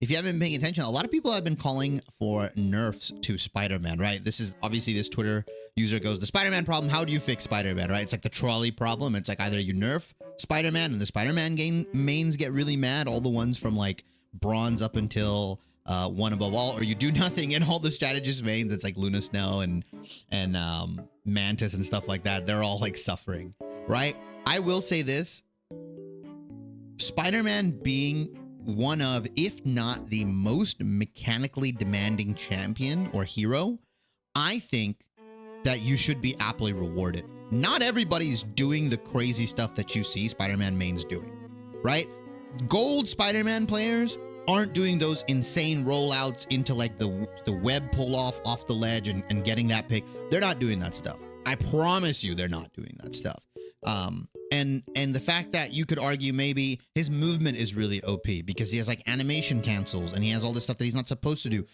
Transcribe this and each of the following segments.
if you haven't been paying attention, a lot of people have been calling for nerfs to Spider-Man, right? This is obviously this Twitter user goes, the Spider-Man problem, how do you fix Spider-Man, right? It's like the trolley problem. It's like either you nerf Spider-Man and the Spider-Man mains get really mad, all the ones from like bronze up until one above all, or you do nothing and all the strategist mains, it's like Luna Snow and Mantis and stuff like that. They're all like suffering, right? I will say this, Spider-Man being one of, if not the most mechanically demanding champion or hero, I think that you should be aptly rewarded. Not everybody's doing the crazy stuff that you see Spider-Man mains doing, right? Gold Spider-Man players aren't doing those insane rollouts into like the web pull off the ledge and getting that pick. They're not doing that stuff. I promise you they're not doing that stuff. And the fact that you could argue maybe his movement is really OP because he has like animation cancels and he has all this stuff that he's not supposed to do.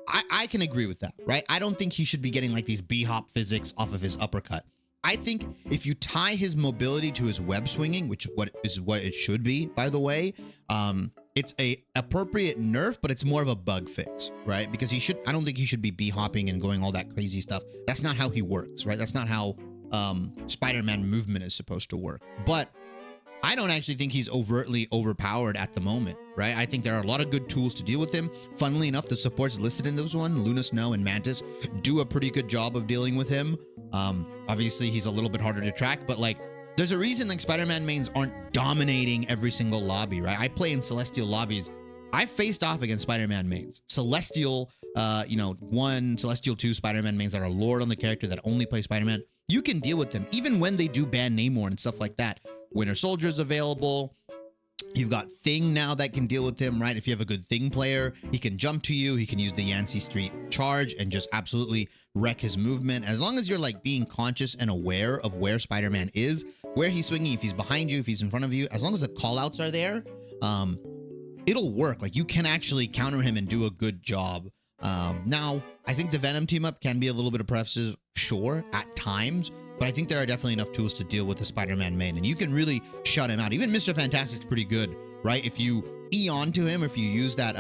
I can agree with that, right? I don't think he should be getting like these B-hop physics off of his uppercut. I think if you tie his mobility to his web swinging, which is what it should be, by the way, it's a appropriate nerf, but it's more of a bug fix, right? Because I don't think he should be B-hopping and going all that crazy stuff. That's not how he works, right? That's not how Spider-Man movement is supposed to work. But I don't actually think he's overtly overpowered at the moment, right? I think there are a lot of good tools to deal with him. Funnily enough, the supports listed in this one, Luna Snow and Mantis, do a pretty good job of dealing with him. Obviously, he's a little bit harder to track, but like, there's a reason like Spider-Man mains aren't dominating every single lobby, right? I play in Celestial lobbies. I faced off against Spider-Man mains. Celestial, 1, Celestial 2 Spider-Man mains that are lord on the character that only play Spider-Man. You can deal with them, even when they do ban Namor and stuff like that. Winter Soldier's available. You've got Thing now that can deal with him, right? If you have a good Thing player, he can jump to you. He can use the Yancey Street charge and just absolutely wreck his movement. As long as you're like being conscious and aware of where Spider-Man is, where he's swinging, if he's behind you, if he's in front of you, as long as the callouts are there, it'll work. Like you can actually counter him and do a good job. Now, I think the Venom team up can be a little bit oppressive, sure, at times, but I think there are definitely enough tools to deal with the Spider-Man main, and you can really shut him out. Even Mr. Fantastic's pretty good, right? If you E onto him, if you use that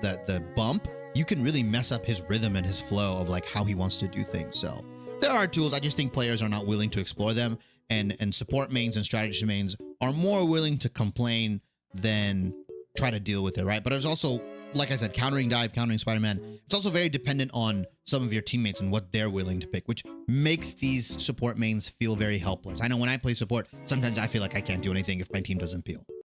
the bump, you can really mess up his rhythm and his flow of like how he wants to do things. So there are tools. I just think players are not willing to explore them, and support mains and strategy mains are more willing to complain than try to deal with it, right? But there's also, like I said, countering dive, countering Spider-Man, it's also very dependent on some of your teammates and what they're willing to pick, which makes these support mains feel very helpless. I know when I play support, sometimes I feel like I can't do anything if my team doesn't peel.